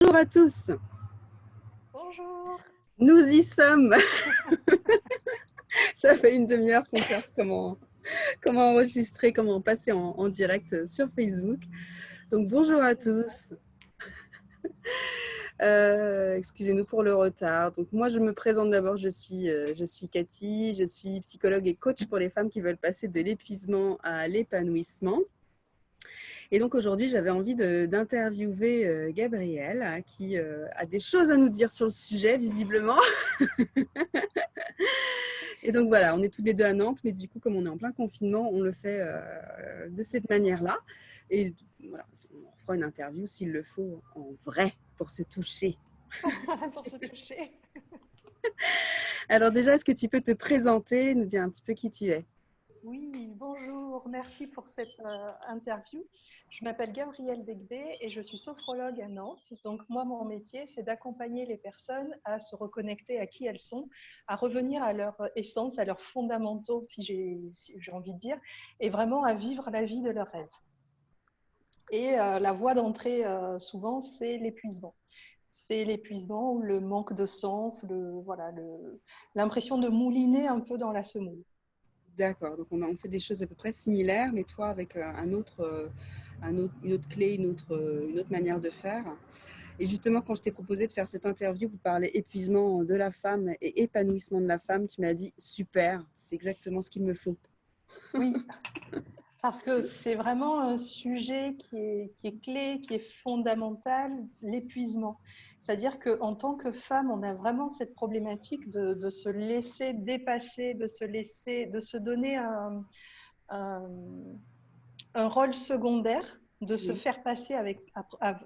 Bonjour à tous, Bonjour. nous y sommes. Ça fait une demi-heure qu'on cherche comment enregistrer, comment passer en direct sur Facebook. Donc bonjour à tous. Excusez-nous pour le retard. Donc moi je me présente d'abord, je suis Cathy, je suis psychologue et coach pour les femmes qui veulent passer de l'épuisement à l'épanouissement. Et donc aujourd'hui j'avais envie d'interviewer Gabrielle qui a des choses à nous dire sur le sujet visiblement. Et donc voilà, on est tous les deux à Nantes, mais du coup, comme on est en plein confinement, on le fait de cette manière-là. Et voilà, on fera une interview s'il le faut en vrai pour se toucher. Pour se toucher. Alors déjà, est-ce que tu peux te présenter, nous dire un petit peu qui tu es? Oui, bonjour. Merci pour cette interview. Je m'appelle Gabrielle Degbé et je suis sophrologue à Nantes. Donc moi, mon métier, c'est d'accompagner les personnes à se reconnecter à qui elles sont, à revenir à leur essence, à leurs fondamentaux, si j'ai envie de dire, et vraiment à vivre la vie de leurs rêves. Et la voie d'entrée, souvent, c'est l'épuisement. C'est l'épuisement ou le manque de sens, l'impression de mouliner un peu dans la semoule. D'accord, donc on fait des choses à peu près similaires, mais toi avec une autre clé, une autre manière de faire. Et justement, quand je t'ai proposé de faire cette interview pour parler épuisement de la femme et épanouissement de la femme, tu m'as dit super, c'est exactement ce qu'il me faut. Oui, parce que c'est vraiment un sujet qui est clé, qui est fondamental, l'épuisement. C'est-à-dire qu'en tant que femme, on a vraiment cette problématique de se laisser dépasser, de se donner un, un rôle secondaire, de se Oui. faire passer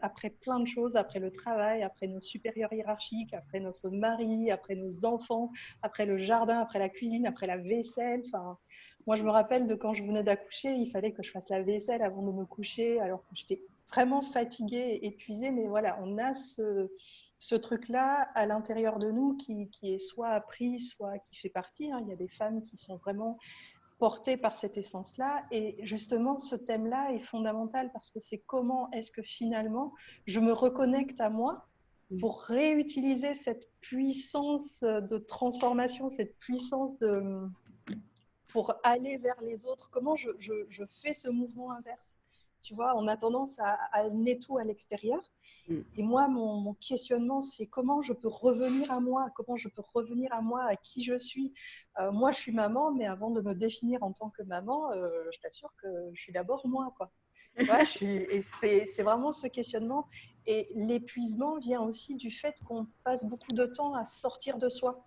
après plein de choses, après le travail, après nos supérieurs hiérarchiques, après notre mari, après nos enfants, après le jardin, après la cuisine, après la vaisselle. Enfin, moi, je me rappelle de quand je venais d'accoucher, il fallait que je fasse la vaisselle avant de me coucher, alors que j'étais vraiment fatiguée, épuisée. Mais voilà, on a ce truc-là à l'intérieur de nous qui est soit appris, soit qui fait partie. Il y a des femmes qui sont vraiment portée par cette essence-là. Et justement, ce thème-là est fondamental parce que c'est comment est-ce que finalement je me reconnecte à moi pour réutiliser cette puissance de transformation, cette puissance pour aller vers les autres. Comment je fais ce mouvement inverse. Tu vois, on a tendance à amener tout à l'extérieur. Mm. Et moi, mon questionnement, c'est comment je peux revenir à moi, comment je peux revenir à moi, à qui je suis. Moi, je suis maman, mais avant de me définir en tant que maman, je t'assure que je suis d'abord moi, quoi. Ouais, et c'est vraiment ce questionnement. Et l'épuisement vient aussi du fait qu'on passe beaucoup de temps à sortir de soi,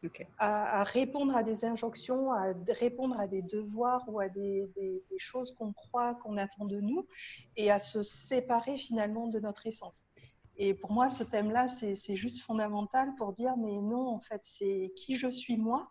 Ok. à répondre à des injonctions, à répondre à des devoirs ou à des choses qu'on croit qu'on attend de nous et à se séparer finalement de notre essence. Et pour moi, ce thème-là, c'est juste fondamental pour dire, mais non, en fait, c'est qui je suis moi,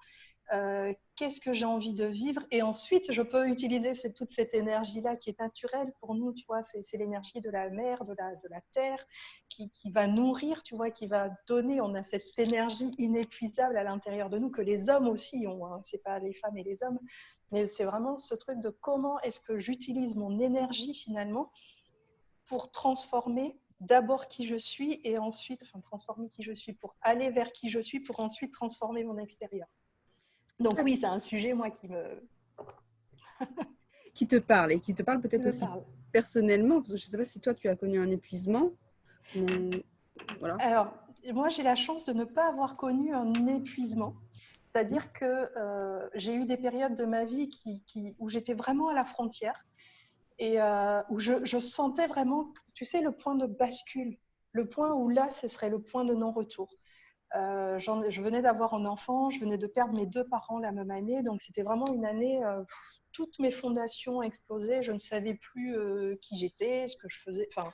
qu'est-ce que j'ai envie de vivre, et ensuite, je peux utiliser toute cette énergie-là qui est naturelle pour nous, tu vois, c'est l'énergie de la mer, de la terre, qui va nourrir, tu vois, qui va donner, on a cette énergie inépuisable à l'intérieur de nous, que les hommes aussi ont, hein. C'est pas les femmes et les hommes, mais c'est vraiment ce truc de comment est-ce que j'utilise mon énergie finalement pour transformer d'abord qui je suis et ensuite, enfin transformer qui je suis pour aller vers qui je suis pour ensuite transformer mon extérieur. C'est Donc ça oui, c'est un sujet, moi, qui te parle et qui te parle qui peut-être me aussi parle. personnellement, parce que je ne sais pas si toi tu as connu un épuisement. Comment... Voilà. Alors, moi, j'ai la chance de ne pas avoir connu un épuisement. C'est-à-dire que j'ai eu des périodes de ma vie où j'étais vraiment à la frontière et où je sentais vraiment, tu sais, le point de bascule, le point où là, ce serait le point de non-retour. Je venais d'avoir un enfant, je venais de perdre mes deux parents la même année, donc c'était vraiment une année, toutes mes fondations explosaient, je ne savais plus qui j'étais, ce que je faisais, enfin,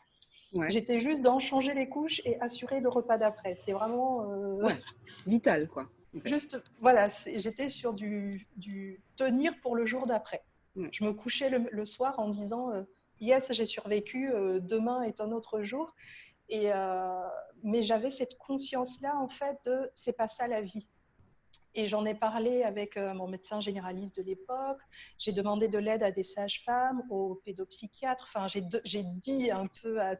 Ouais. j'étais juste dans changer les couches et assurer le repas d'après. C'était vraiment Ouais. Vital, quoi, en fait. juste, voilà, j'étais sur du tenir pour le jour d'après. Ouais. Je me couchais le soir en disant yes, j'ai survécu, demain est un autre jour. Et, mais j'avais cette conscience-là, en fait, de c'est pas ça la vie. Et j'en ai parlé avec mon médecin généraliste de l'époque. J'ai demandé de l'aide à des sages-femmes, aux pédopsychiatres. Enfin, j'ai dit un peu à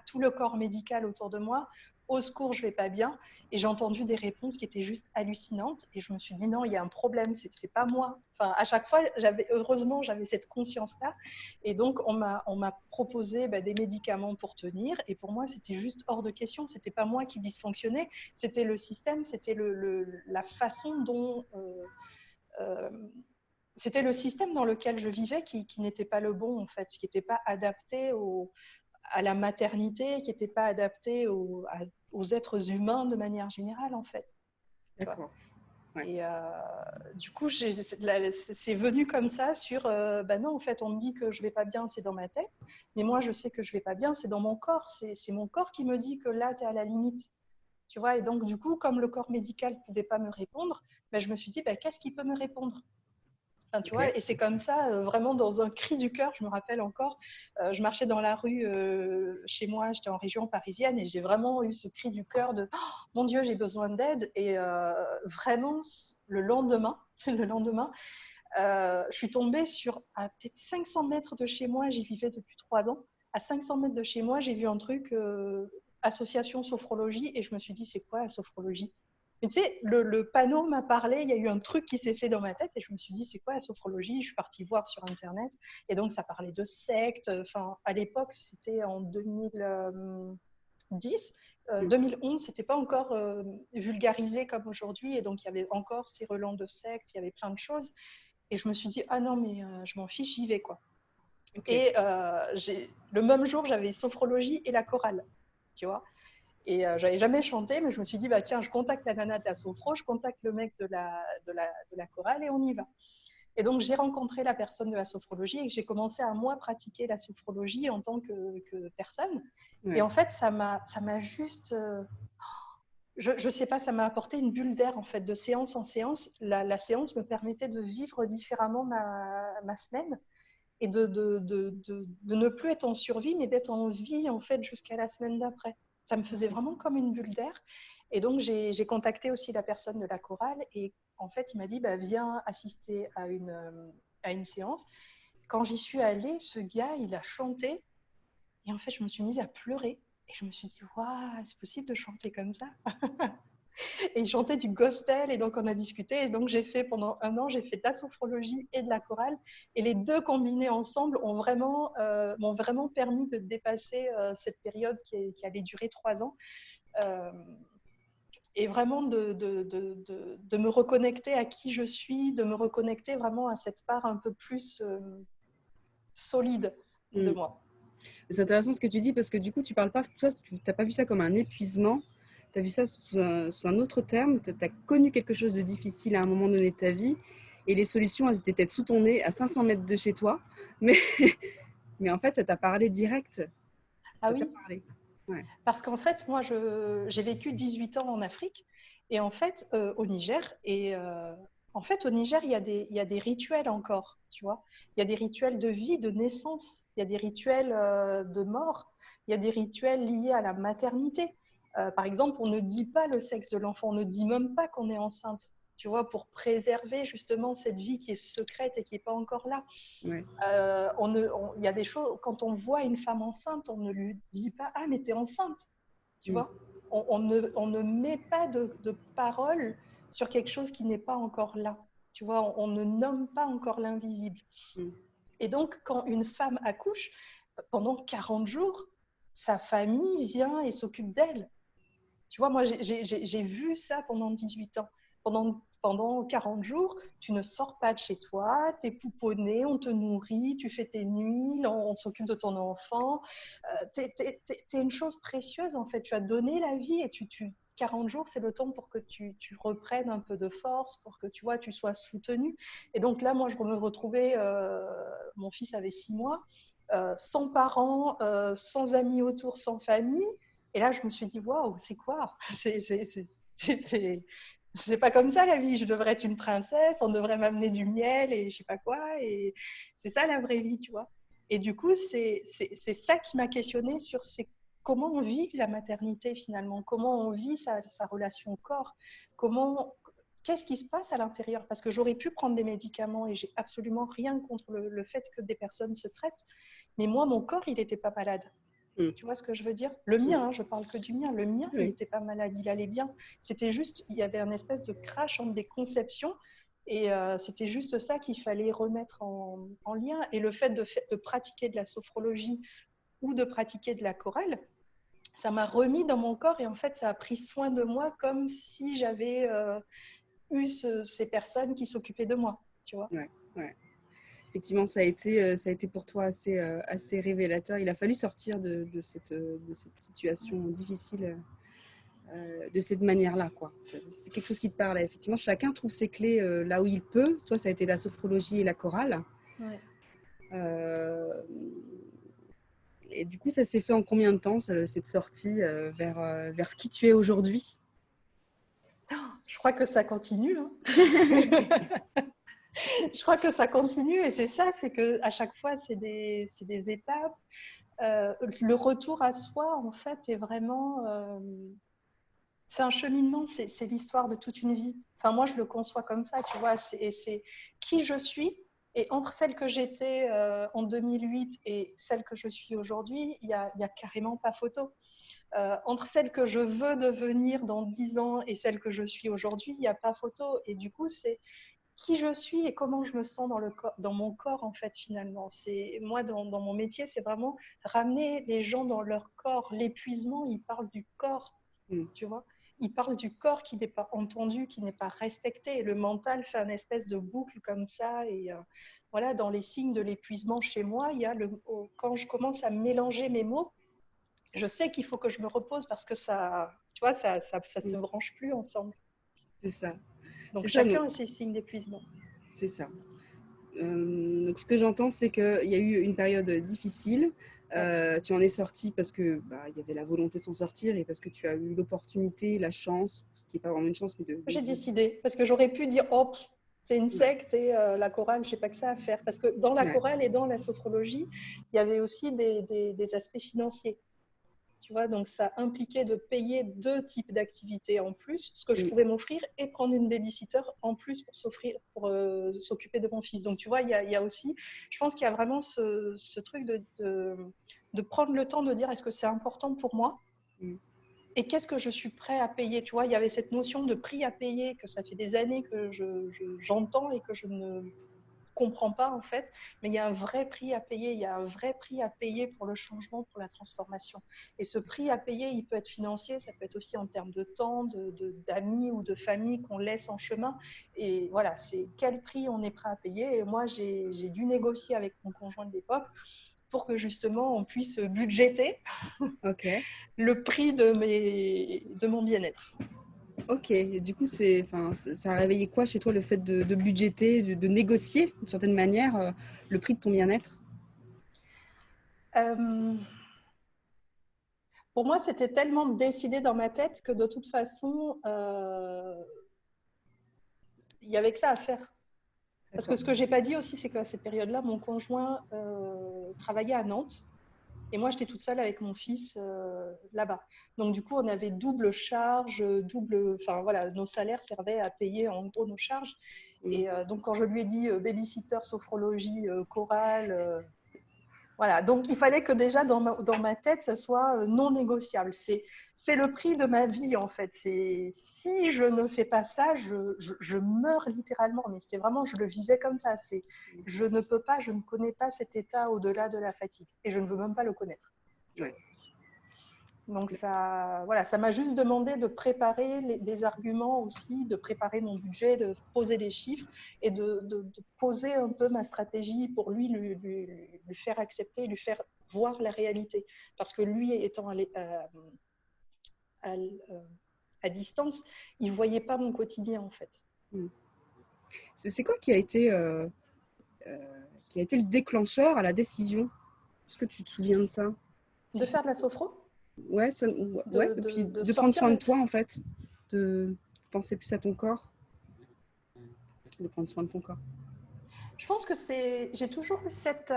tout le corps médical autour de moi, au secours, je ne vais pas bien. Et j'ai entendu des réponses qui étaient juste hallucinantes. Et je me suis dit, non, il y a un problème, c'est pas moi. Enfin, à chaque fois, heureusement, j'avais cette conscience-là. Et donc, on m'a proposé des médicaments pour tenir. Et pour moi, c'était juste hors de question. Ce n'était pas moi qui dysfonctionnais. C'était le système, c'était la façon dont... c'était le système dans lequel je vivais qui n'était pas le bon, en fait, qui n'était pas adapté à la maternité, qui n'était pas adapté aux êtres humains de manière générale, en fait. D'accord. Ouais. Et du coup, c'est venu comme ça sur, non, en fait, on me dit que je ne vais pas bien, c'est dans ma tête, mais moi, je sais que je ne vais pas bien, c'est dans mon corps. C'est mon corps qui me dit que là, tu es à la limite. Tu vois, et donc, du coup, comme le corps médical ne pouvait pas me répondre, je me suis dit, qu'est-ce qui peut me répondre? Enfin, tu vois, et c'est comme ça, vraiment dans un cri du cœur, je me rappelle encore, je marchais dans la rue chez moi, j'étais en région parisienne, et j'ai vraiment eu ce cri du cœur de oh, mon Dieu, j'ai besoin d'aide. Et vraiment, le lendemain, je suis tombée à peut-être 500 mètres de chez moi, j'y vivais depuis 3 ans, à 500 mètres de chez moi, j'ai vu un truc, association sophrologie, et je me suis dit, c'est quoi la sophrologie? Mais tu sais, le panneau m'a parlé, il y a eu un truc qui s'est fait dans ma tête, et je me suis dit, c'est quoi la sophrologie? Je suis partie voir sur Internet, et donc ça parlait de sectes. Enfin, à l'époque, c'était en 2010. 2011, c'était pas encore vulgarisé comme aujourd'hui, et donc il y avait encore ces relents de sectes, il y avait plein de choses. Et je me suis dit, ah non, mais je m'en fiche, j'y vais, quoi. Et le même jour, j'avais sophrologie et la chorale, tu vois. Et j'avais jamais chanté, mais je me suis dit, tiens, je contacte la nana de la sophro, je contacte le mec de la chorale, et on y va. Et donc, j'ai rencontré la personne de la sophrologie, et j'ai commencé à, moi, pratiquer la sophrologie en tant que personne. Ouais. Et en fait, ça m'a juste... je ne sais pas, ça m'a apporté une bulle d'air, en fait, de séance en séance. La séance me permettait de vivre différemment ma semaine, et de ne plus être en survie, mais d'être en vie, en fait, jusqu'à la semaine d'après. Ça me faisait vraiment comme une bulle d'air. Et donc, j'ai contacté aussi la personne de la chorale, et en fait, il m'a dit, viens assister à une séance. Quand j'y suis allée, ce gars, il a chanté, et en fait, je me suis mise à pleurer, et je me suis dit, waouh, c'est possible de chanter comme ça? Et il chantait du gospel, et donc on a discuté, et donc j'ai fait pendant 1 an, j'ai fait de la sophrologie et de la chorale, et les deux combinés ensemble m'ont vraiment permis de dépasser cette période qui allait durer 3 ans, et vraiment de me reconnecter à qui je suis, de me reconnecter vraiment à cette part un peu plus solide de moi. C'est intéressant ce que tu dis, parce que du coup, tu parles pas, toi, tu n'as pas vu ça comme un épuisement, tu as vu ça sous un autre terme, tu as connu quelque chose de difficile à un moment donné de ta vie, et les solutions, elles étaient peut-être sous ton nez, à 500 mètres de chez toi, mais en fait, ça t'a parlé direct. Ah oui, ouais. Parce qu'en fait, moi, j'ai vécu 18 ans en Afrique, et en fait, au Niger, et en fait, au Niger, il y a des rituels encore, tu vois. Il y a des rituels de vie, de naissance, il y a des rituels de mort, il y a des rituels liés à la maternité. Par exemple, on ne dit pas le sexe de l'enfant, on ne dit même pas qu'on est enceinte, tu vois, pour préserver justement cette vie qui est secrète et qui n'est pas encore là. Ouais. Il y a des choses, quand on voit une femme enceinte, on ne lui dit pas « Ah, mais t'es enceinte », tu vois. On ne met pas de parole sur quelque chose qui n'est pas encore là, tu vois. On ne nomme pas encore l'invisible. Et donc, quand une femme accouche, pendant 40 jours, sa famille vient et s'occupe d'elle. Tu vois, moi, j'ai vu ça pendant 18 ans. Pendant 40 jours, tu ne sors pas de chez toi, tu es pouponné, on te nourrit, tu fais tes nuits, on s'occupe de ton enfant. Tu es une chose précieuse, en fait. Tu as donné la vie, et 40 jours, c'est le temps pour que tu reprennes un peu de force, pour que tu sois soutenu. Et donc là, moi, je me retrouvais, mon fils avait 6 mois, sans parents, sans amis autour, sans famille. Et là, je me suis dit, waouh, c'est quoi? C'est pas comme ça la vie. Je devrais être une princesse, on devrait m'amener du miel et je sais pas quoi. Et c'est ça la vraie vie, tu vois. Et du coup, c'est ça qui m'a questionnée sur comment on vit la maternité finalement, comment on vit sa relation au corps, qu'est-ce qui se passe à l'intérieur? Parce que j'aurais pu prendre des médicaments et j'ai absolument rien contre le fait que des personnes se traitent. Mais moi, mon corps, il n'était pas malade. Tu vois ce que je veux dire? Le mien, hein, je parle que du mien. Le mien, il n'était pas malade, il allait bien. C'était juste, il y avait un espèce de crash entre des conceptions et c'était juste ça qu'il fallait remettre en lien. Et le fait de pratiquer de la sophrologie ou de pratiquer de la chorale, ça m'a remis dans mon corps et en fait, ça a pris soin de moi comme si j'avais eu ces personnes qui s'occupaient de moi, tu vois. Ouais. Effectivement, ça a été pour toi assez révélateur. Il a fallu sortir de cette situation difficile de cette manière-là, quoi. C'est quelque chose qui te parle. Effectivement, chacun trouve ses clés là où il peut. Toi, ça a été la sophrologie et la chorale. Ouais. Et du coup, ça s'est fait en combien de temps, cette sortie vers qui tu es aujourd'hui? Je crois que ça continue. Hein. Je crois que ça continue et c'est ça, c'est qu'à chaque fois, c'est des étapes. Le retour à soi, en fait, est vraiment... c'est un cheminement, c'est l'histoire de toute une vie. Enfin, moi, je le conçois comme ça, tu vois. C'est qui je suis. Et entre celle que j'étais en 2008 et celle que je suis aujourd'hui, il y a carrément pas photo. Entre celle que je veux devenir dans 10 ans et celle que je suis aujourd'hui, il n'y a pas photo. Et du coup, c'est qui je suis et comment je me sens dans mon corps, en fait, finalement. Moi, dans mon métier, c'est vraiment ramener les gens dans leur corps. L'épuisement, il parle du corps, tu vois. Il parle du corps qui n'est pas entendu, qui n'est pas respecté. Et le mental fait une espèce de boucle comme ça. Et voilà, dans les signes de l'épuisement chez moi, il y a quand je commence à mélanger mes mots, je sais qu'il faut que je me repose parce que ça, tu vois, ça se branche plus ensemble. C'est ça. Donc, C'est ça, chacun a ses signes d'épuisement. C'est ça. Donc, ce que j'entends, c'est qu'il y a eu une période difficile. Tu en es sortie parce que il y avait la volonté de s'en sortir et parce que tu as eu l'opportunité, la chance, ce qui n'est pas vraiment une chance, mais J'ai décidé parce que j'aurais pu dire oh, c'est une secte et la chorale, je sais pas que ça à faire. Parce que dans la chorale et dans la sophrologie, il y avait aussi des aspects financiers. Tu vois, donc ça impliquait de payer 2 types d'activités en plus, ce que je pouvais m'offrir, et prendre une babysitter en plus pour s'occuper de mon fils. Donc tu vois, il y a aussi, je pense qu'il y a vraiment ce truc de prendre le temps de dire est-ce que c'est important pour moi et qu'est-ce que je suis prêt à payer. Tu vois, il y avait cette notion de prix à payer que ça fait des années que j'entends et que je ne comprends pas en fait, mais il y a un vrai prix à payer, il y a un vrai prix à payer pour le changement, pour la transformation. Et ce prix à payer, il peut être financier, ça peut être aussi en termes de temps, d'amis ou de famille qu'on laisse en chemin. Et voilà, c'est quel prix on est prêt à payer. Et moi, j'ai dû négocier avec mon conjoint de l'époque pour que justement on puisse budgéter le prix de mon bien-être. Ok, et du coup, ça a réveillé quoi chez toi le fait de budgéter, de négocier d'une certaine manière le prix de ton bien-être? Pour moi, c'était tellement décidé dans ma tête que de toute façon, il n'y avait que ça à faire. Parce que ce que je n'ai pas dit aussi, c'est qu'à cette période-là, mon conjoint travaillait à Nantes. Et moi, j'étais toute seule avec mon fils là-bas. Donc, du coup, on avait double charge, enfin voilà, nos salaires servaient à payer en gros nos charges. Et donc, quand je lui ai dit babysitter, sophrologie, chorale, voilà. Donc, il fallait que déjà dans ma tête, ça soit non négociable. C'est le prix de ma vie, en fait. Si je ne fais pas ça, je meurs littéralement. Mais c'était vraiment, je le vivais comme ça. Je ne peux pas, je ne connais pas cet état au-delà de la fatigue. Et je ne veux même pas le connaître. Ouais. Donc, voilà, ça m'a juste demandé de préparer des arguments aussi, de préparer mon budget, de poser des chiffres et de poser un peu ma stratégie pour lui faire accepter, lui faire voir la réalité. Parce que lui, étant à distance, il ne voyait pas mon quotidien, en fait. C'est quoi qui a été le déclencheur à la décision? Est-ce que tu te souviens de ça? De faire de la sophro? Ouais, et puis de prendre soin de toi, en fait, de penser plus à ton corps, de prendre soin de ton corps. Je pense que j'ai toujours eu cette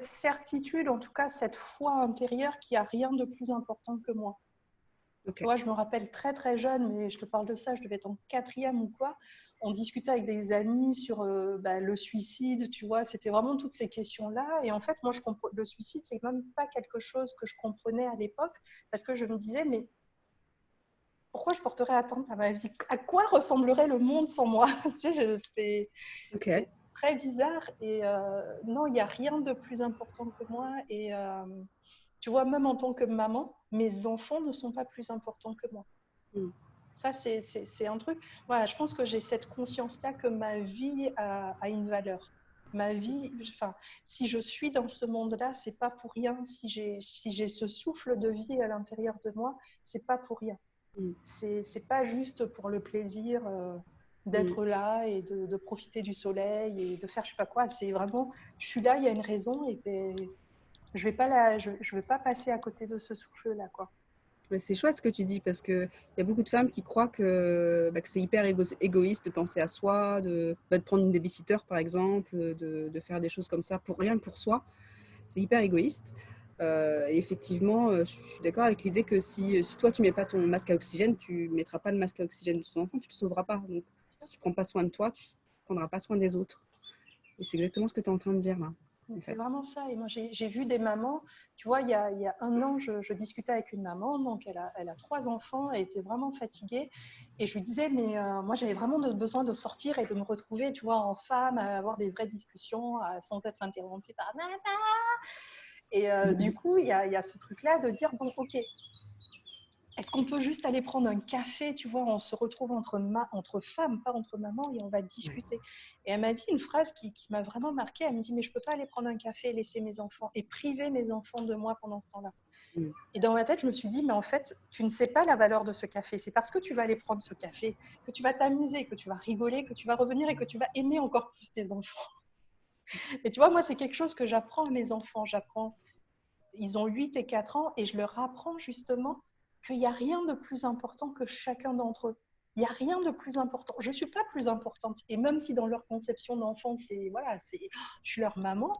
certitude, en tout cas cette foi intérieure qu'il n'y a rien de plus important que moi. Ok. Tu vois, je me rappelle très très jeune, mais je te parle de ça, je devais être en quatrième ou quoi. On discutait avec des amis sur le suicide, tu vois, c'était vraiment toutes ces questions-là. Et en fait, moi, le suicide, c'est même pas quelque chose que je comprenais à l'époque, parce que je me disais, mais pourquoi je porterais atteinte à ma vie? À quoi ressemblerait le monde sans moi? Tu sais, Ok. c'est très bizarre. Et non, il n'y a rien de plus important que moi. Et tu vois, même en tant que maman, mes enfants ne sont pas plus importants que moi. Mm. Ça, c'est un truc. Voilà, je pense que j'ai cette conscience-là que ma vie a une valeur. Ma vie, enfin, si je suis dans ce monde-là, c'est pas pour rien. Si j'ai ce souffle de vie à l'intérieur de moi, c'est pas pour rien. Mm. C'est pas juste pour le plaisir Mm. d'être là et de profiter du soleil et de faire je sais pas quoi. C'est vraiment, je suis là, il y a une raison et ben, je vais pas passer à côté de ce souffle-là, quoi. Mais c'est chouette ce que tu dis parce qu'il y a beaucoup de femmes qui croient que c'est hyper égoïste de penser à soi, de prendre une babysitter par exemple, de faire des choses comme ça pour rien que pour soi. C'est hyper égoïste. Et effectivement, je suis d'accord avec l'idée que si toi tu mets pas ton masque à oxygène, tu mettras pas de masque à oxygène de ton enfant, tu ne le sauveras pas. Donc si tu prends pas soin de toi, tu ne prendras pas soin des autres. Et c'est exactement ce que tu es en train de dire là, en C'est fait. vraiment ça. Et moi, j'ai vu des mamans, tu vois, il y a un an, je discutais avec une maman, donc elle a 3 enfants, elle était vraiment fatiguée. Et je lui disais, mais moi, j'avais vraiment besoin de sortir et de me retrouver, tu vois, en femme, à avoir des vraies discussions sans être interrompue par maman. Et du coup, il y a ce truc-là de dire, bon, ok, est-ce qu'on peut juste aller prendre un café, tu vois, on se retrouve entre femmes, pas entre mamans, et on va discuter. Et elle m'a dit une phrase qui m'a vraiment marquée, elle me dit, mais je ne peux pas aller prendre un café et laisser mes enfants, et priver mes enfants de moi pendant ce temps-là. Mm. Et dans ma tête, je me suis dit, mais en fait, tu ne sais pas la valeur de ce café. C'est parce que tu vas aller prendre ce café, que tu vas t'amuser, que tu vas rigoler, que tu vas revenir et que tu vas aimer encore plus tes enfants. Et tu vois, moi, c'est quelque chose que j'apprends à mes enfants. Ils ont 8 et 4 ans et je leur apprends justement qu'il n'y a rien de plus important que chacun d'entre eux. Il n'y a rien de plus important. Je ne suis pas plus importante. Et même si dans leur conception d'enfant, je suis leur maman,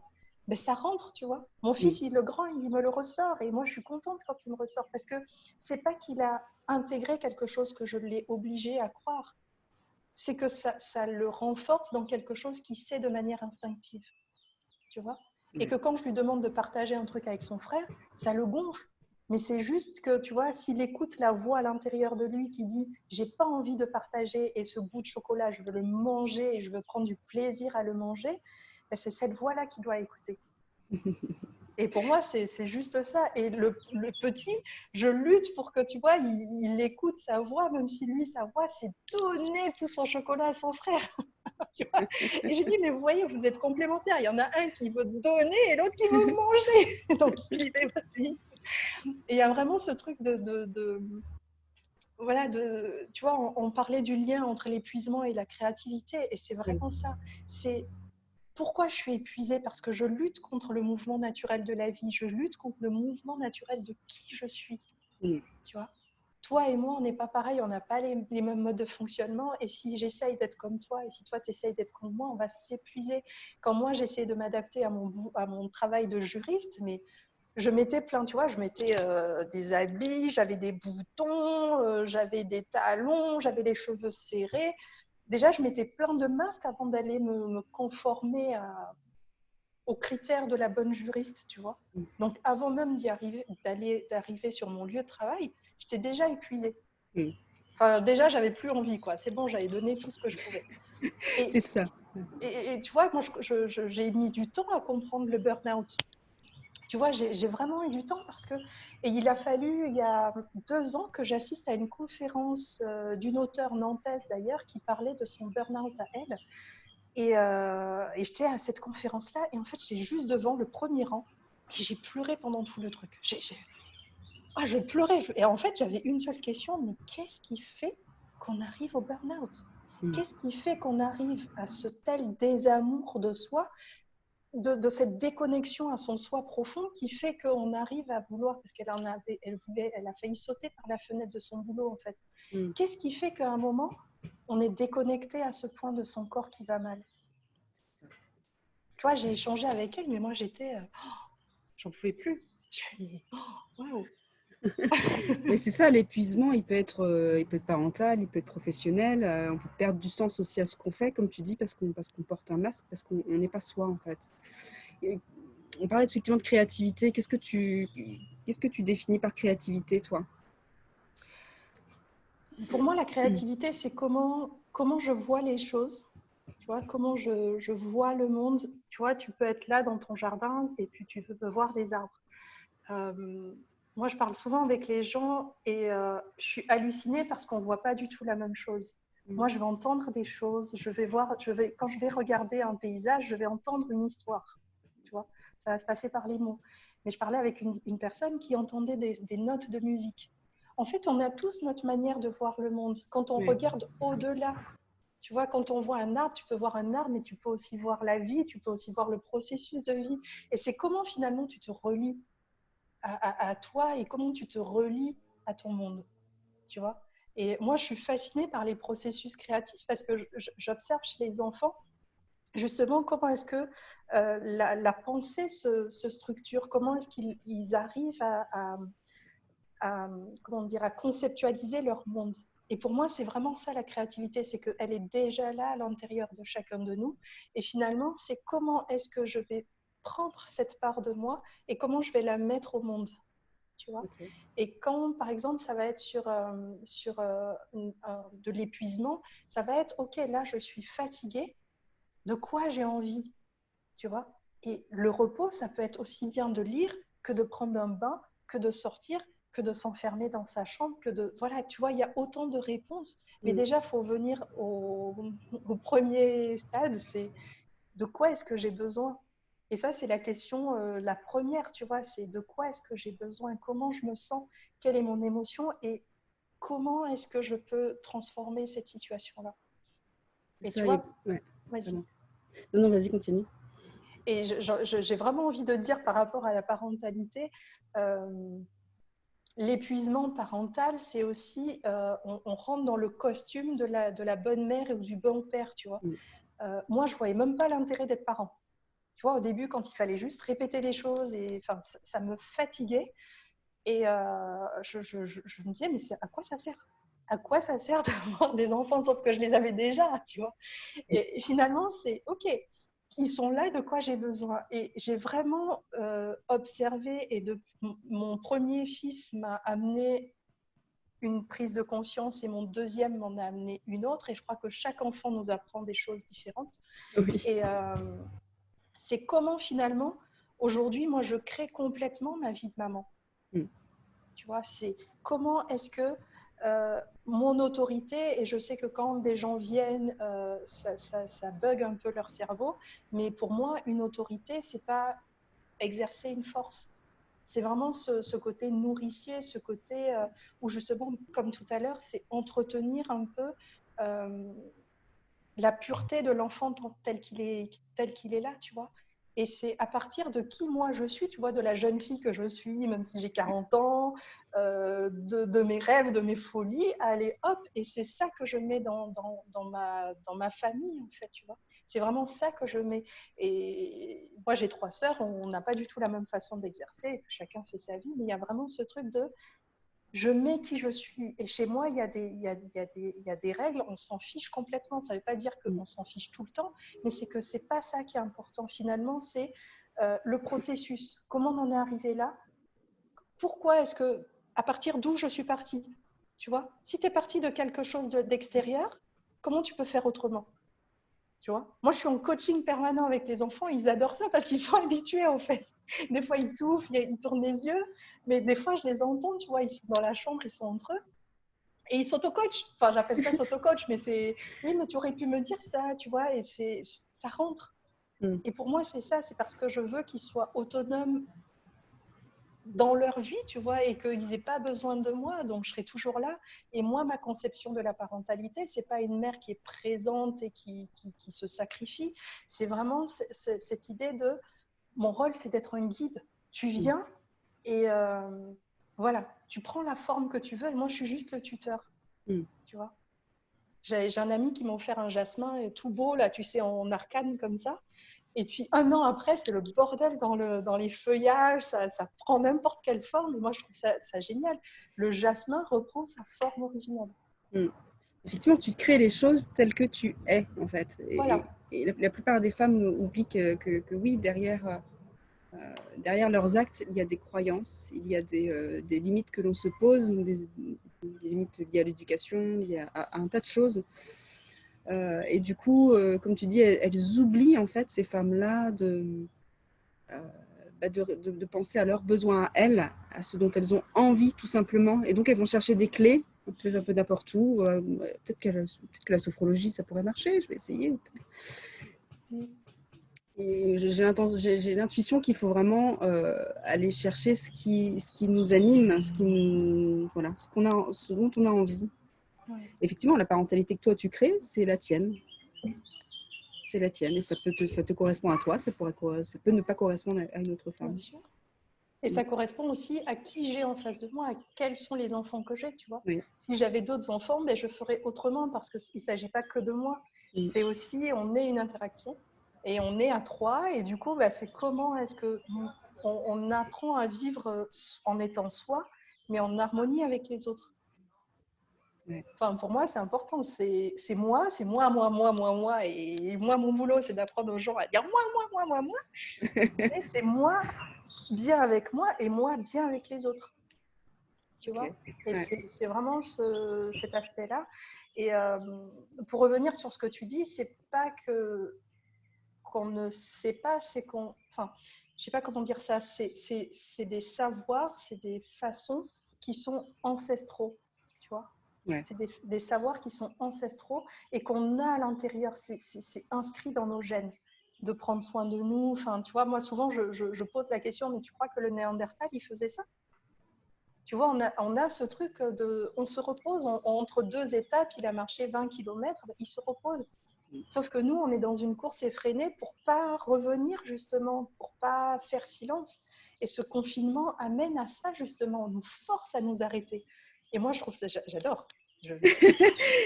ben ça rentre, tu vois. Mon Mm. fils, le grand, il me le ressort. Et moi, je suis contente quand il me ressort parce que c'est pas qu'il a intégré quelque chose que je l'ai obligé à croire. C'est que ça le renforce dans quelque chose qu'il sait de manière instinctive, tu vois. Et que Ouais. quand je lui demande de partager un truc avec son frère, ça le gonfle. Mais c'est juste que, tu vois, s'il écoute la voix à l'intérieur de lui qui dit « j'ai pas envie de partager et ce bout de chocolat, je veux le manger et je veux prendre du plaisir à le manger ben », c'est cette voix-là qu'il doit écouter. Et pour moi, c'est juste ça. Et le petit, je lutte pour que, tu vois, il écoute sa voix, même si lui, sa voix, c'est donner tout son chocolat à son frère. Tu vois. Et j'ai dit, mais vous voyez, vous êtes complémentaires. Il y en a un qui veut donner et l'autre qui veut manger. Donc, vivez votre vie. Et il y a vraiment ce truc voilà, tu vois, on parlait du lien entre l'épuisement et la créativité. Et c'est Mm. vraiment ça. C'est pourquoi je suis épuisée? Parce que je lutte contre le mouvement naturel de la vie. Je lutte contre le mouvement naturel de qui je suis. Mm. Tu vois, toi et moi, on n'est pas pareil, on n'a pas les mêmes modes de fonctionnement. Et si j'essaye d'être comme toi, et si toi, tu essayes d'être comme moi, on va s'épuiser. Quand moi, j'essayais de m'adapter à mon travail de juriste, mais je mettais plein, tu vois, je mettais des habits, j'avais des boutons, j'avais des talons, j'avais les cheveux serrés. Déjà, je mettais plein de masques avant d'aller me conformer aux critères de la bonne juriste, tu vois. Donc, avant même d'arriver sur mon lieu de travail, j'étais déjà épuisée. Mm. Enfin, déjà, j'avais plus envie, quoi. C'est bon, j'avais donné tout ce que je pouvais. C'est Et, ça. et tu vois, moi, j'ai mis du temps à comprendre le burn-out. Tu vois, j'ai vraiment eu du temps parce que, et il a fallu, il y a 2 ans, que j'assiste à une conférence d'une auteure nantaise d'ailleurs qui parlait de son burn-out à elle. Et j'étais à cette conférence-là et en fait, j'étais juste devant le premier rang et j'ai pleuré pendant tout le truc. Je pleurais. Et en fait, j'avais une seule question, mais qu'est-ce qui fait qu'on arrive au burn-out? Mm. Qu'est-ce qui fait qu'on arrive à ce tel désamour de soi, de cette déconnexion à son soi profond qui fait qu'on arrive à vouloir, parce elle a failli sauter par la fenêtre de son boulot en fait. Mm. Qu'est-ce qui fait qu'à un moment, on est déconnecté à ce point de son corps qui va mal? Tu vois, j'ai échangé avec elle, mais moi j'étais, j'en pouvais plus. Je me dis, waouh. Mais c'est ça, l'épuisement, il peut être parental, il peut être professionnel. On peut perdre du sens aussi à ce qu'on fait, comme tu dis, parce qu'on porte un masque, parce qu'on n'est pas soi, en fait. Et on parlait effectivement de créativité. Qu'est-ce que tu définis par créativité, toi? Pour moi, la créativité, c'est comment je vois les choses, tu vois, comment je vois le monde. Tu vois, tu peux être là dans ton jardin et puis tu peux voir des arbres. Euh, Moi, je parle souvent avec les gens et je suis hallucinée parce qu'on ne voit pas du tout la même chose. Moi, je vais entendre des choses, quand je vais regarder un paysage, je vais entendre une histoire. Tu vois, ça va se passer par les mots. Mais je parlais avec une personne qui entendait des notes de musique. En fait, on a tous notre manière de voir le monde. Quand on Oui. regarde au-delà, tu vois, quand on voit un arbre, tu peux voir un arbre, mais tu peux aussi voir la vie, tu peux aussi voir le processus de vie. Et c'est comment finalement tu te relis à toi et comment tu te relis à ton monde, tu vois. Et moi, je suis fascinée par les processus créatifs parce que j'observe chez les enfants justement comment est-ce que la pensée se structure, comment est-ce qu'ils arrivent comment dire, à conceptualiser leur monde. Et pour moi, c'est vraiment ça la créativité, c'est qu'elle est déjà là à l'intérieur de chacun de nous. Et finalement, c'est comment est-ce que je vais prendre cette part de moi et comment je vais la mettre au monde, tu vois. Ok. Et quand, par exemple, ça va être de l'épuisement, ça va être, OK, là, je suis fatiguée, de quoi j'ai envie, tu vois. Et le repos, ça peut être aussi bien de lire que de prendre un bain, que de sortir, que de s'enfermer dans sa chambre, que de... Voilà, tu vois, il y a autant de réponses. Mais Mm. déjà, il faut venir au premier stade, c'est de quoi est-ce que j'ai besoin? Et ça, c'est la question, la première, tu vois, c'est de quoi est-ce que j'ai besoin? Comment je me sens? Quelle est mon émotion? Et comment est-ce que je peux transformer cette situation-là? C'est Et ça. tu vois, Ouais. vas-y. Pardon. Non, non, vas-y, continue. Et j'ai vraiment envie de dire par rapport à la parentalité, euh, l'épuisement parental, c'est aussi, on rentre dans le costume de la bonne mère ou du bon père, tu vois. Mm. Moi, je voyais même pas l'intérêt d'être parent. Tu vois, au début, quand il fallait juste répéter les choses, et enfin, ça me fatiguait. Et je me disais, mais à quoi ça sert? À quoi ça sert d'avoir des enfants, sauf que je les avais déjà, tu vois? Et finalement, c'est OK, ils sont là, de quoi j'ai besoin. Et j'ai vraiment observé, et mon premier fils m'a amené une prise de conscience et mon deuxième m'en a amené une autre. Et je crois que chaque enfant nous apprend des choses différentes. Oui. Et c'est comment finalement, aujourd'hui, moi, je crée complètement ma vie de maman. Mm. Tu vois, c'est comment est-ce que mon autorité, et je sais que quand des gens viennent, ça bug un peu leur cerveau, mais pour moi, une autorité, c'est pas exercer une force. C'est vraiment ce côté nourricier, ce côté où justement, comme tout à l'heure, c'est entretenir un peu euh, la pureté de l'enfant tel qu'il est là, tu vois. Et c'est à partir de qui moi je suis, tu vois, de la jeune fille que je suis, même si j'ai 40 ans, de mes rêves, de mes folies, allez hop, et c'est ça que je mets dans ma famille, en fait, tu vois. C'est vraiment ça que je mets. Et moi, j'ai 3 sœurs, on n'a pas du tout la même façon d'exercer, chacun fait sa vie, mais il y a vraiment ce truc de je mets qui je suis. Et chez moi, il y a des règles, on s'en fiche complètement. Ça ne veut pas dire Mm. qu'on s'en fiche tout le temps, mais c'est que ce n'est pas ça qui est important. Finalement, c'est le processus. Comment on en est arrivé là? Pourquoi est-ce que, à partir d'où je suis partie? Tu vois, si tu es partie de quelque chose d'extérieur, comment tu peux faire autrement? Tu vois, moi, je suis en coaching permanent avec les enfants. Ils adorent ça parce qu'ils sont habitués, en fait. Des fois, ils soufflent, ils tournent les yeux, mais des fois, je les entends, tu vois, ils sont dans la chambre, ils sont entre eux. Et ils s'auto-coachent. Enfin, j'appelle ça s'auto-coach, mais c'est oui, mais tu aurais pu me dire ça, tu vois, et ça rentre. Mm. Et pour moi, c'est ça, c'est parce que je veux qu'ils soient autonomes dans leur vie, tu vois, et qu'ils n'aient pas besoin de moi, donc je serai toujours là. Et moi, ma conception de la parentalité, c'est pas une mère qui est présente et qui se sacrifie, c'est vraiment cette idée de mon rôle, c'est d'être un guide. Tu Mm. viens et voilà, tu prends la forme que tu veux, et moi, je suis juste le tuteur, Mm. tu vois. J'ai un ami qui m'a offert un jasmin tout beau, là, tu sais, en arcane comme ça. Et puis, un an après, c'est le bordel dans les feuillages, ça prend n'importe quelle forme. Et moi, je trouve ça génial. Le jasmin reprend sa forme originale. Mm. Effectivement, tu crées les choses telles que tu es, en fait. Voilà. Et la plupart des femmes oublient que oui, derrière leurs actes, il y a des croyances, il y a des limites que l'on se pose, des limites liées à l'éducation, liées à un tas de choses. Et du coup, comme tu dis, elles oublient en fait ces femmes-là de penser à leurs besoins à elles, à ce dont elles ont envie tout simplement. Et donc elles vont chercher des clés, peut-être un peu n'importe où. Peut-être que la sophrologie, ça pourrait marcher, je vais essayer. Et j'ai l'intuition qu'il faut vraiment aller chercher ce qui nous anime, voilà, ce dont on a envie. Ouais. Effectivement, la parentalité que toi tu crées, c'est la tienne. C'est la tienne et ça te correspond à toi, ça peut ne pas correspondre à une autre femme. Bien sûr. Et ça correspond aussi à qui j'ai en face de moi, à quels sont les enfants que j'ai, tu vois. Oui. Si j'avais d'autres enfants, ben, je ferais autrement parce qu'il ne s'agit pas que de moi. C'est aussi, on est une interaction et on est à trois. Et du coup, ben, c'est comment est-ce qu'on apprend à vivre en étant soi, mais en harmonie avec les autres. Ouais. Enfin, pour moi, c'est important. C'est moi. Et moi, mon boulot, c'est d'apprendre aux gens à dire moi. Mais c'est moi bien avec moi et moi bien avec les autres. Tu vois. Et ouais. c'est vraiment cet aspect-là. Et pour revenir sur ce que tu dis, c'est pas qu'on ne sait pas, c'est qu'on... Enfin, je sais pas comment dire ça. C'est des savoirs, c'est des façons qui sont ancestraux. Tu vois. Ouais. C'est des savoirs qui sont ancestraux et qu'on a à l'intérieur. C'est inscrit dans nos gènes de prendre soin de nous. Enfin, tu vois, moi, souvent, je pose la question, mais tu crois que le Néandertal, il faisait ça? Tu vois, on a ce truc on se repose entre deux étapes, il a marché 20 km, il se repose. Sauf que nous, on est dans une course effrénée pour pas revenir, justement, pour pas faire silence. Et ce confinement amène à ça, justement, on nous force à nous arrêter. Et moi, je trouve ça, j'adore.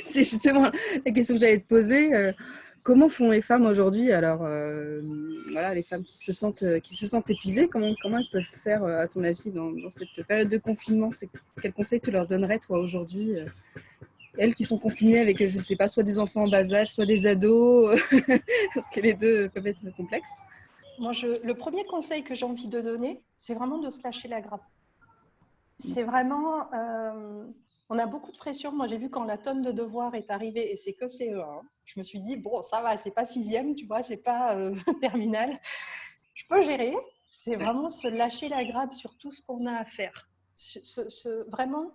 C'est justement la question que j'allais te poser. Comment font les femmes aujourd'hui? Alors, voilà, les femmes qui se sentent épuisées, comment elles peuvent faire, à ton avis, dans cette période de confinement? Quel conseil tu leur donnerais, toi, aujourd'hui? Elles qui sont confinées avec, je ne sais pas, soit des enfants en bas âge, soit des ados, parce que les deux peuvent être complexes. Moi, le premier conseil que j'ai envie de donner, c'est vraiment de se lâcher la grappe. C'est vraiment... on a beaucoup de pression. Moi, j'ai vu quand la tonne de devoirs est arrivée, et c'est que CE1, je me suis dit, bon, ça va, c'est pas 6e, tu vois, c'est pas terminale. Je peux gérer. C'est vraiment se lâcher la grappe sur tout ce qu'on a à faire. Vraiment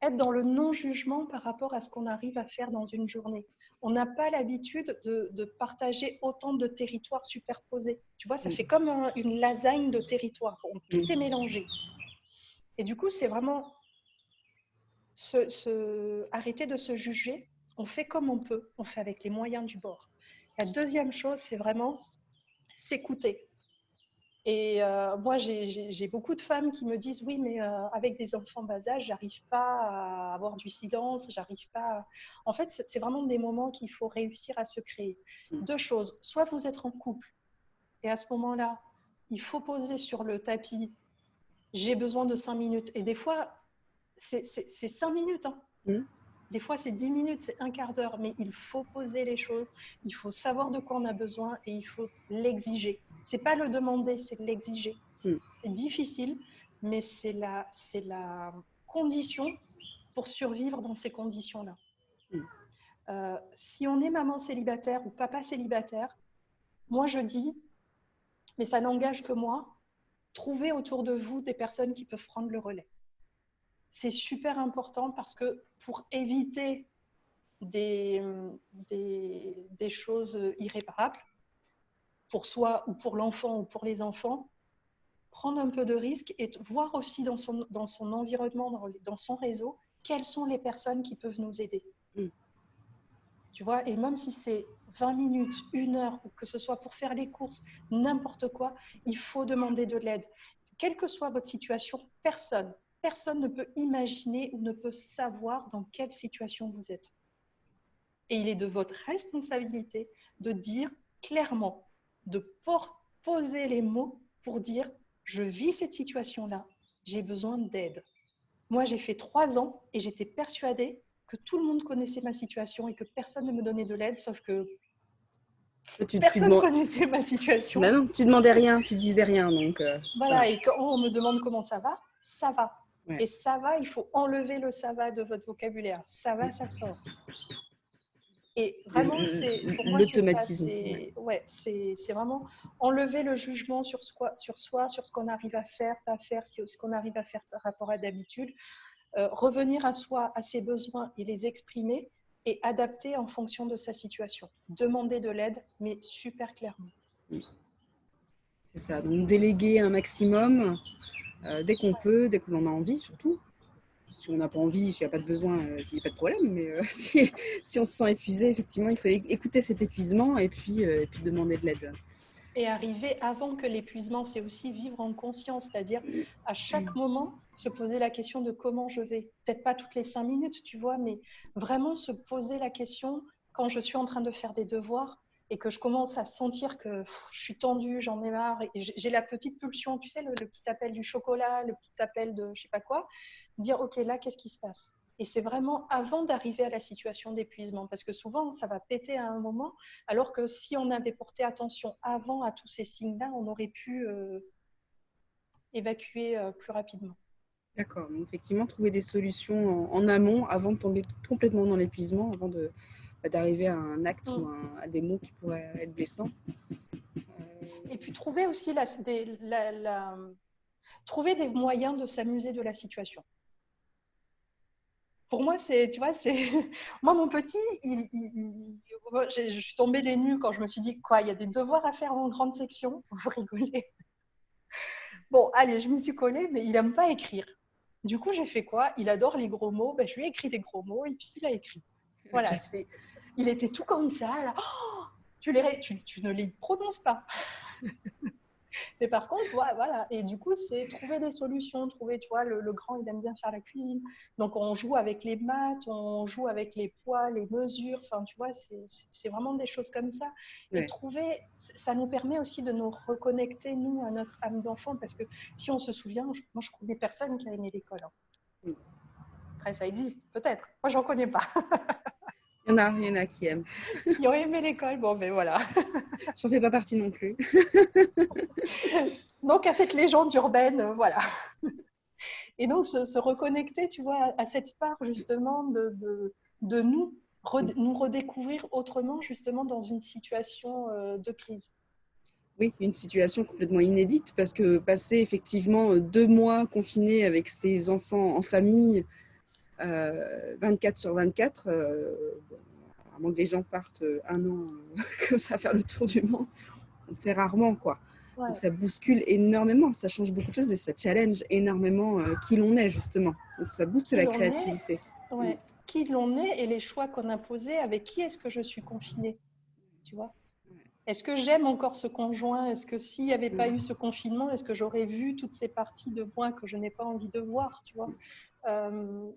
être dans le non-jugement par rapport à ce qu'on arrive à faire dans une journée. On n'a pas l'habitude de partager autant de territoires superposés. Tu vois, ça fait comme une lasagne de territoires. Tout est mélangé. Et du coup, c'est vraiment arrêter de se juger. On fait comme on peut, on fait avec les moyens du bord. La deuxième chose, c'est vraiment s'écouter. Et moi, j'ai beaucoup de femmes qui me disent, oui, mais avec des enfants bas âge, j'arrive pas à avoir du silence, j'arrive pas... En fait, c'est vraiment des moments qu'il faut réussir à se créer. Deux choses, soit vous êtes en couple, et à ce moment-là, il faut poser sur le tapis, j'ai besoin de 5 minutes. Et des fois, c'est 5 minutes. Hein. Des fois, c'est 10 minutes, c'est un quart d'heure, mais il faut poser les choses, il faut savoir de quoi on a besoin et il faut l'exiger. C'est pas le demander, c'est l'exiger. C'est difficile, mais c'est la condition pour survivre dans ces conditions-là. Si on est maman célibataire ou papa célibataire, moi je dis, mais ça n'engage que moi, trouvez autour de vous des personnes qui peuvent prendre le relais. C'est super important parce que pour éviter des choses irréparables, pour soi ou pour l'enfant ou pour les enfants, prendre un peu de risque et voir aussi dans son environnement, dans son réseau, quelles sont les personnes qui peuvent nous aider. Tu vois, et même si c'est 20 minutes, 1 heure, ou que ce soit pour faire les courses, n'importe quoi, il faut demander de l'aide. Quelle que soit votre situation, personne ne peut imaginer ou ne peut savoir dans quelle situation vous êtes. Et il est de votre responsabilité de dire clairement, de poser les mots pour dire je vis cette situation-là, j'ai besoin d'aide. Moi, j'ai fait 3 ans et j'étais persuadée que tout le monde connaissait ma situation et que personne ne me donnait de l'aide, sauf que personne ne connaissait ma situation. Bah non, tu demandais rien, tu disais rien. Donc, voilà, et quand on me demande comment ça va, ça va. Ouais. Et ça va, il faut enlever le ça va de votre vocabulaire. Ça va, ça sort. Et vraiment, pour moi, c'est ça. C'est vraiment enlever le jugement sur soi, sur ce qu'on arrive à faire, pas faire, ce qu'on arrive à faire par rapport à d'habitude. Revenir à soi, à ses besoins et les exprimer et adapter en fonction de sa situation. Demander de l'aide, mais super clairement. C'est ça. Donc, déléguer un maximum dès qu'on peut, dès que l'on a envie, surtout. Si on n'a pas envie, s'il n'y a pas de besoin, il n'y a pas de problème. Mais si on se sent épuisé, effectivement, il faut écouter cet épuisement et puis demander de l'aide. Et arriver avant que l'épuisement, c'est aussi vivre en conscience, c'est-à-dire à chaque moment se poser la question de comment je vais. Peut-être pas toutes les 5 minutes, tu vois, mais vraiment se poser la question quand je suis en train de faire des devoirs et que je commence à sentir que je suis tendue, j'en ai marre, et j'ai la petite pulsion, tu sais, le petit appel du chocolat, le petit appel de je sais pas quoi, dire ok, là, qu'est-ce qui se passe? Et c'est vraiment avant d'arriver à la situation d'épuisement, parce que souvent, ça va péter à un moment, alors que si on avait porté attention avant à tous ces signes-là, on aurait pu évacuer plus rapidement. D'accord. Donc, effectivement, trouver des solutions en amont avant de tomber complètement dans l'épuisement, avant d'arriver à un acte ou à des mots qui pourraient être blessants. Et puis trouver aussi trouver des moyens de s'amuser de la situation. Pour moi, tu vois, moi, mon petit, je suis tombée des nues quand je me suis dit, quoi, il y a des devoirs à faire en grande section. Vous rigolez. Bon, allez, je m'y suis collée, mais il n'aime pas écrire. Du coup, j'ai fait quoi? Il adore les gros mots. Ben, je lui ai écrit des gros mots et puis il a écrit. Voilà, il était tout comme ça. Là. Oh, tu ne les prononces pas. Mais par contre, voilà. Et du coup, c'est trouver des solutions. Trouver, tu vois, le grand, il aime bien faire la cuisine. Donc, on joue avec les maths, on joue avec les poids, les mesures. Enfin, tu vois, c'est vraiment des choses comme ça. Et trouver, ça nous permet aussi de nous reconnecter, nous, à notre âme d'enfant. Parce que si on se souvient, moi, je connais personne qui a aimé l'école. Hein. Après, ça existe, peut-être. Moi, j'en connais pas. Il y en a qui aiment. Qui ont aimé l'école, bon, ben voilà. J'en fais pas partie non plus. Donc, à cette légende urbaine, voilà. Et donc, se reconnecter, tu vois, à cette part, justement, de nous, nous redécouvrir autrement, justement, dans une situation de crise. Oui, une situation complètement inédite parce que passer effectivement 2 mois confinés avec ses enfants en famille, 24/24, à moins que les gens partent un an comme ça faire le tour du monde, on le fait rarement, quoi. Ouais. Donc ça bouscule énormément, ça change beaucoup de choses et ça challenge énormément qui l'on est, justement. Donc ça booste la créativité. Ouais. Qui l'on est et les choix qu'on a posés, avec qui est-ce que je suis confinée, tu vois? Est-ce que j'aime encore ce conjoint? Est-ce que s'il n'y avait pas eu ce confinement, est-ce que j'aurais vu toutes ces parties de moi que je n'ai pas envie de voir, tu vois?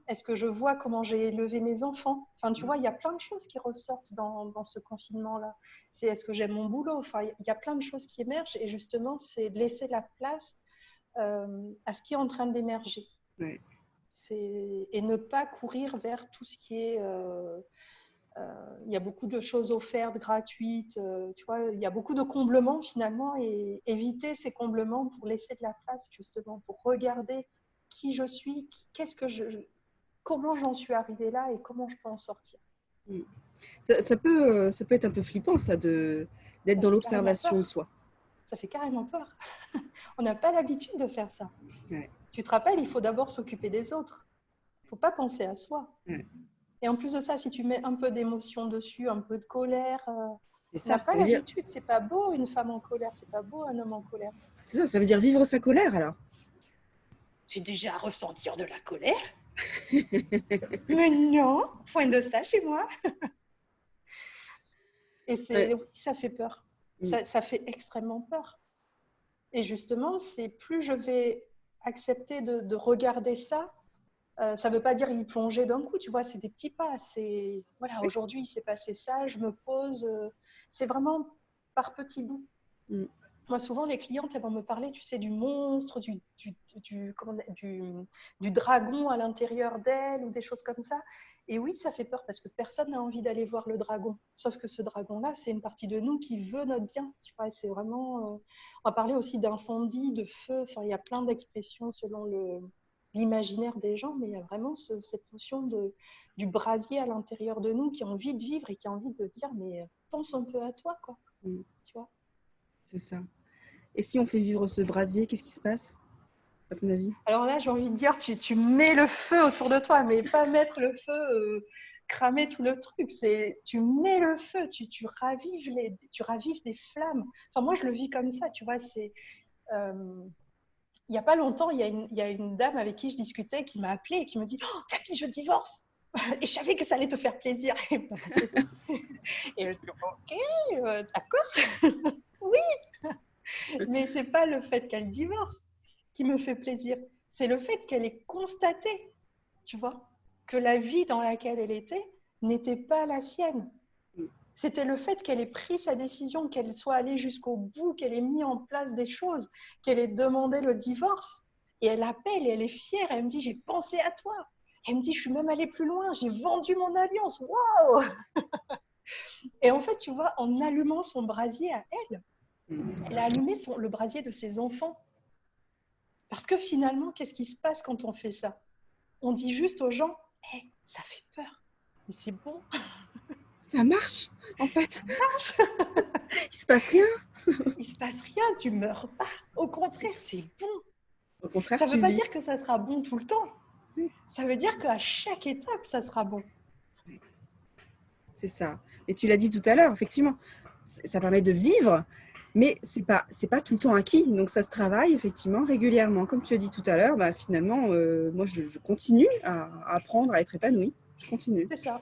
Est-ce que je vois comment j'ai élevé mes enfants? Enfin, tu vois, il y a plein de choses qui ressortent dans ce confinement-là. Est-ce que j'aime mon boulot? Enfin, il y a plein de choses qui émergent et justement, c'est laisser la place à ce qui est en train d'émerger. Ouais. Et ne pas courir vers tout ce qui est... il y a beaucoup de choses offertes, gratuites, tu vois, il y a beaucoup de comblements finalement et éviter ces comblements pour laisser de la place justement, pour regarder qui je suis, comment j'en suis arrivée là et comment je peux en sortir. Ça peut être un peu flippant ça, d'être dans l'observation de soi. Ça fait carrément peur. On n'a pas l'habitude de faire ça. Ouais. Tu te rappelles, il faut d'abord s'occuper des autres. Il ne faut pas penser à soi. Ouais. Et en plus de ça, si tu mets un peu d'émotion dessus, un peu de colère, on n'a pas l'habitude. C'est pas beau une femme en colère, c'est pas beau un homme en colère. C'est ça veut dire vivre sa colère alors. J'ai déjà à ressentir de la colère. Mais non, point de ça chez moi. Et ça fait peur. Ça fait extrêmement peur. Et justement, c'est plus je vais accepter de regarder ça. Ça ne veut pas dire y plonger d'un coup, tu vois, c'est des petits pas. Voilà, aujourd'hui, il s'est passé ça, je me pose. C'est vraiment par petits bouts. Mm. Moi, souvent, les clientes, elles vont me parler, tu sais, du monstre, du dragon à l'intérieur d'elle ou des choses comme ça. Et oui, ça fait peur parce que personne n'a envie d'aller voir le dragon. Sauf que ce dragon-là, c'est une partie de nous qui veut notre bien. Tu vois, c'est vraiment... On va parler aussi d'incendie, de feu. Enfin, il y a plein d'expressions selon l'imaginaire des gens, mais il y a vraiment cette notion du brasier à l'intérieur de nous qui a envie de vivre et qui a envie de dire, mais pense un peu à toi, quoi. Mm. Tu vois. C'est ça. Et si on fait vivre ce brasier, qu'est-ce qui se passe, à ton avis? Alors là, j'ai envie de dire, tu mets le feu autour de toi, mais pas mettre le feu, cramer tout le truc. C'est, tu mets le feu, tu ravives des flammes. Enfin, moi, je le vis comme ça, tu vois. Il n'y a pas longtemps, il y a une dame avec qui je discutais qui m'a appelée et qui me dit « Oh, Capi, je divorce !» Et je savais que ça allait te faire plaisir. Et je dis « Ok, d'accord, oui !» Mais c'est pas le fait qu'elle divorce qui me fait plaisir. C'est le fait qu'elle ait constaté, tu vois, que la vie dans laquelle elle était n'était pas la sienne. C'était le fait qu'elle ait pris sa décision, qu'elle soit allée jusqu'au bout, qu'elle ait mis en place des choses, qu'elle ait demandé le divorce. Et elle appelle et elle est fière. Elle me dit, j'ai pensé à toi. Elle me dit, je suis même allée plus loin. J'ai vendu mon alliance. Waouh! Et en fait, tu vois, en allumant son brasier à elle, elle a allumé le brasier de ses enfants. Parce que finalement, qu'est-ce qui se passe quand on fait ça? On dit juste aux gens, hey, ça fait peur, mais c'est bon. Ça marche, en fait. Ça marche. Il se passe rien. Il se passe rien, tu meurs pas. Au contraire, c'est bon. Au contraire, Ça ne veut tu pas vis. dire que ça sera bon tout le temps. Ça veut dire qu'à chaque étape, ça sera bon. C'est ça. Et tu l'as dit tout à l'heure, effectivement, ça permet de vivre, mais c'est pas tout le temps acquis. Donc ça se travaille effectivement régulièrement. Comme tu as dit tout à l'heure, bah, finalement, moi je continue à apprendre à être épanouie. Je continue. C'est ça.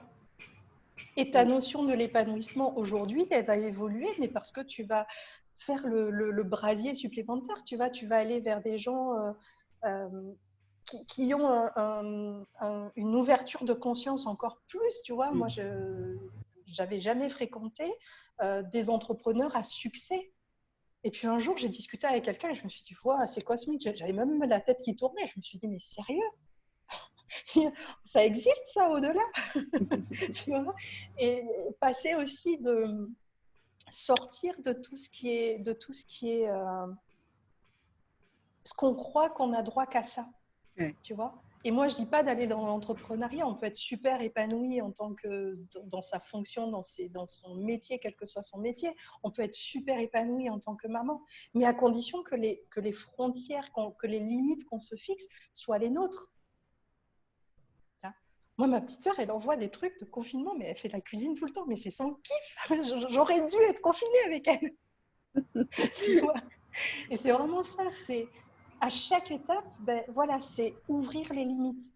Et ta notion de l'épanouissement aujourd'hui, elle va évoluer, mais parce que tu vas faire le brasier supplémentaire. Tu vas aller vers des gens qui ont une ouverture de conscience encore plus. Tu vois, moi, je n'avais jamais fréquenté des entrepreneurs à succès. Et puis un jour, j'ai discuté avec quelqu'un et je me suis dit, wow, c'est cosmique. J'avais même la tête qui tournait. Je me suis dit, mais sérieux? Ça existe ça au-delà? Tu vois. Et passer aussi de sortir de tout ce qui est, ce qu'on croit qu'on a droit qu'à ça. Ouais. Tu vois. Et moi, je dis pas d'aller dans l'entrepreneuriat. On peut être super épanoui en tant que dans sa fonction, dans son métier, quel que soit son métier. On peut être super épanoui en tant que maman, mais à condition que les frontières, que les limites qu'on se fixe soient les nôtres. Moi, ma petite sœur, elle envoie des trucs de confinement, mais elle fait de la cuisine tout le temps. Mais c'est son kiff. J'aurais dû être confinée avec elle. Tu vois. Et c'est vraiment ça. C'est à chaque étape, ben, voilà, c'est ouvrir les limites.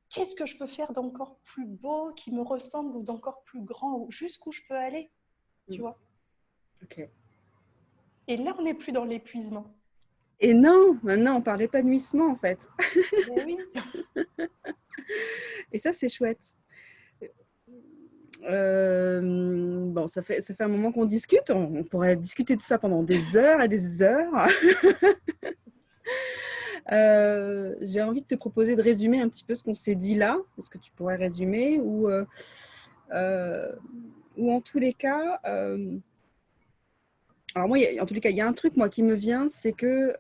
Qu'est-ce que je peux faire d'encore plus beau, qui me ressemble, ou d'encore plus grand, jusqu'où je peux aller, tu vois. Ok. Et là, on n'est plus dans l'épuisement. Et non, maintenant on parle d'épanouissement en fait. Mais oui. Et ça, c'est chouette. Bon, ça fait un moment qu'on discute. On pourrait discuter de ça pendant des heures et des heures. J'ai envie de te proposer de résumer un petit peu ce qu'on s'est dit là. Est-ce que tu pourrais résumer ou en tous les cas, alors moi, en tous les cas, il y a un truc moi qui me vient, c'est que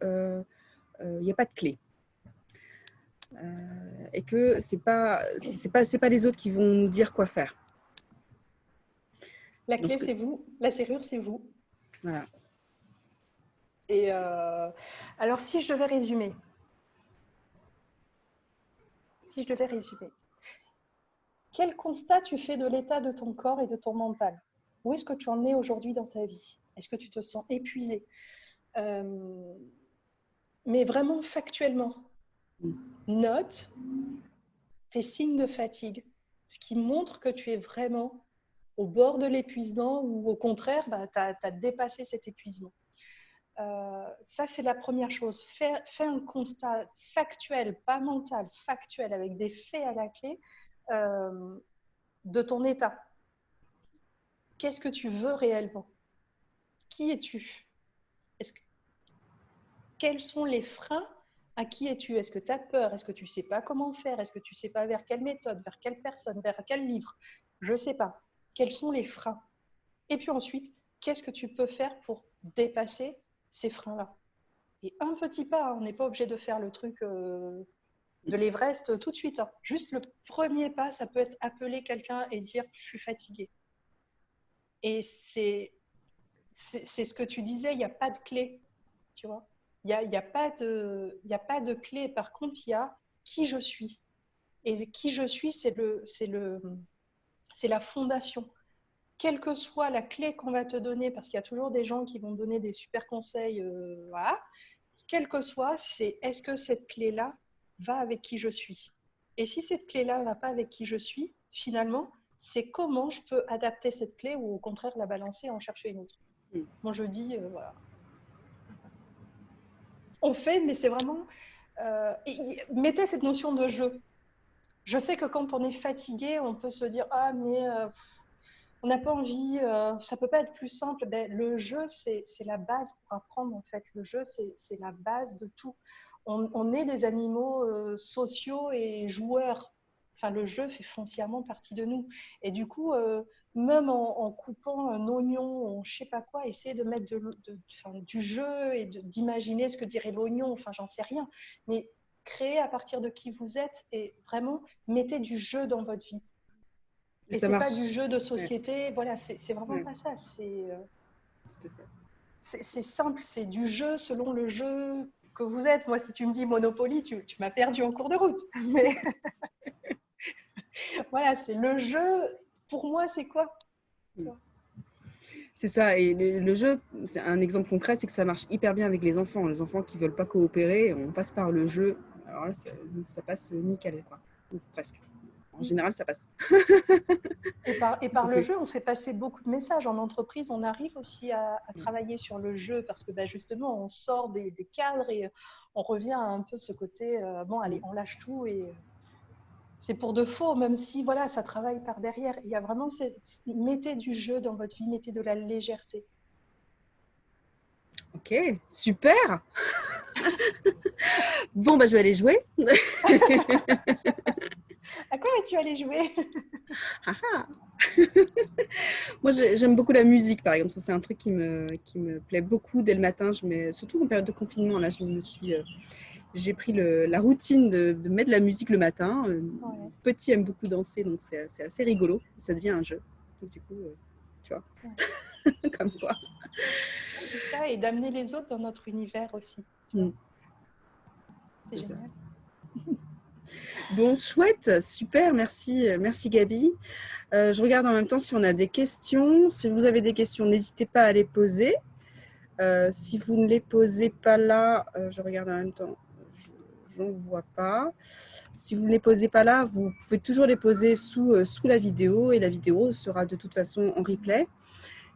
il n'y a pas de clé. Et que c'est pas les autres qui vont nous dire quoi faire. La clé, c'est vous. La serrure, c'est vous. Voilà. Et alors, si je devais résumer, quel constat tu fais de l'état de ton corps et de ton mental? Où est-ce que tu en es aujourd'hui dans ta vie? Est-ce que tu te sens épuisé? Mais vraiment factuellement, note tes signes de fatigue, ce qui montre que tu es vraiment au bord de l'épuisement ou au contraire, bah, tu as dépassé cet épuisement. Ça, c'est la première chose. Fais un constat factuel, pas mental, factuel, avec des faits à la clé de ton état. Qu'est-ce que tu veux réellement? Qui es-tu? est-ce que, quels sont les freins? À qui es-tu? Est-ce que tu as peur? Est-ce que tu ne sais pas comment faire? Est-ce que tu ne sais pas vers quelle méthode, vers quelle personne, vers quel livre? Je ne sais pas. Quels sont les freins? Et puis ensuite, qu'est-ce que tu peux faire pour dépasser ces freins-là? Et un petit pas, on n'est pas obligé de faire le truc de l'Everest tout de suite. Hein. Juste le premier pas, ça peut être appeler quelqu'un et dire « je suis fatiguée ». Et c'est ce que tu disais, il n'y a pas de clé, tu vois. Il n'y a pas de clé. Par contre, il y a qui je suis. Et qui je suis, c'est la fondation. Quelle que soit la clé qu'on va te donner, parce qu'il y a toujours des gens qui vont donner des super conseils, voilà. Quelle que soit, c'est est-ce que cette clé-là va avec qui je suis? Et si cette clé-là ne va pas avec qui je suis, finalement, c'est comment je peux adapter cette clé ou au contraire la balancer et en chercher une autre. Moi, je dis, voilà. On fait, mais c'est vraiment... mettez cette notion de jeu. Je sais que quand on est fatigué, on peut se dire « Ah, mais on n'a pas envie, ça ne peut pas être plus simple. » Ben, le jeu, c'est la base pour apprendre, en fait. Le jeu, c'est la base de tout. On est des animaux sociaux et joueurs. Enfin, le jeu fait foncièrement partie de nous. Et du coup, même en coupant un oignon, je ne sais pas quoi, essayer de mettre du jeu et d'imaginer ce que dirait l'oignon, enfin, j'en sais rien. Mais créez à partir de qui vous êtes et vraiment mettez du jeu dans votre vie. Et ça c'est marche. pas du jeu de société, ouais. Voilà, c'est vraiment Ouais. pas ça. C'est simple, c'est du jeu selon le jeu que vous êtes. Moi, si tu me dis Monopoly, tu m'as perdu en cours de route. Mais voilà, c'est le jeu. Pour moi, c'est quoi? C'est ça, et le jeu, c'est un exemple concret, c'est que ça marche hyper bien avec les enfants. Les enfants qui ne veulent pas coopérer, on passe par le jeu. Alors là, ça passe nickel, quoi. Ou presque. En général, ça passe. Et par le jeu, on fait passer beaucoup de messages. En entreprise, on arrive aussi à travailler sur le jeu parce que justement, on sort des cadres et on revient à un peu ce côté, bon, allez, on lâche tout et c'est pour de faux, même si voilà, ça travaille par derrière. Il y a vraiment, mettez du jeu dans votre vie, mettez de la légèreté. Ok, super. Bon, bah, je vais aller jouer. À quoi vas-tu aller jouer? Moi, j'aime beaucoup la musique, par exemple. Ça, c'est un truc qui me plaît beaucoup dès le matin. Surtout en période de confinement, là, j'ai pris la routine de mettre de la musique le matin. Ouais. Petit aime beaucoup danser, donc c'est assez rigolo. Ça devient un jeu. Donc, du coup, tu vois, ouais. Comme quoi. C'est ça, et d'amener les autres dans notre univers aussi. Tu vois. C'est génial. Bon, chouette, super, merci Gabi. Je regarde en même temps si on a des questions. Si vous avez des questions, n'hésitez pas à les poser. Si vous ne les posez pas là, je regarde en même temps, je n'en vois pas. Si vous ne les posez pas là, vous pouvez toujours les poser sous la vidéo et la vidéo sera de toute façon en replay.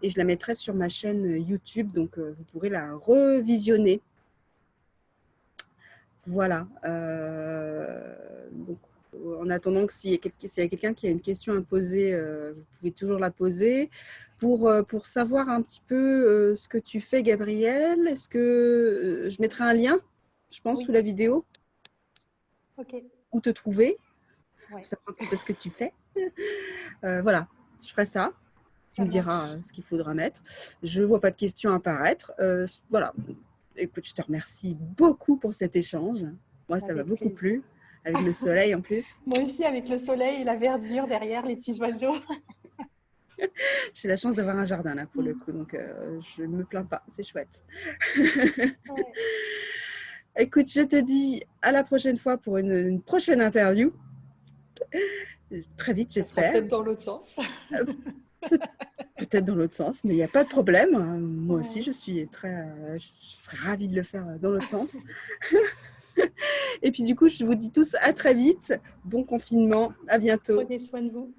Et je la mettrai sur ma chaîne YouTube, donc vous pourrez la revisionner. Voilà. Donc, en attendant que s'il y a quelqu'un qui a une question à poser, vous pouvez toujours la poser. Pour savoir un petit peu ce que tu fais, Gabrielle, est-ce que je mettrai un lien, je pense, sous la vidéo, où te trouver, pour savoir un petit peu ce que tu fais. Voilà, je ferai ça. Tu me diras ce qu'il faudra mettre. Je ne vois pas de questions apparaître. Voilà. Écoute, je te remercie beaucoup pour cet échange. Moi, ça m'a beaucoup plu, avec le soleil en plus. Moi aussi, avec le soleil et la verdure derrière, les petits oiseaux. J'ai la chance d'avoir un jardin là pour le coup, donc je ne me plains pas, c'est chouette. Ouais. Écoute, je te dis à la prochaine fois pour une prochaine interview. Très vite, j'espère. Peut-être dans l'autre sens. Peut-être dans l'autre sens, mais il n'y a pas de problème. Moi aussi, je serais ravie de le faire dans l'autre sens. Et puis du coup, je vous dis tous à très vite. Bon confinement. À bientôt. Prenez soin de vous.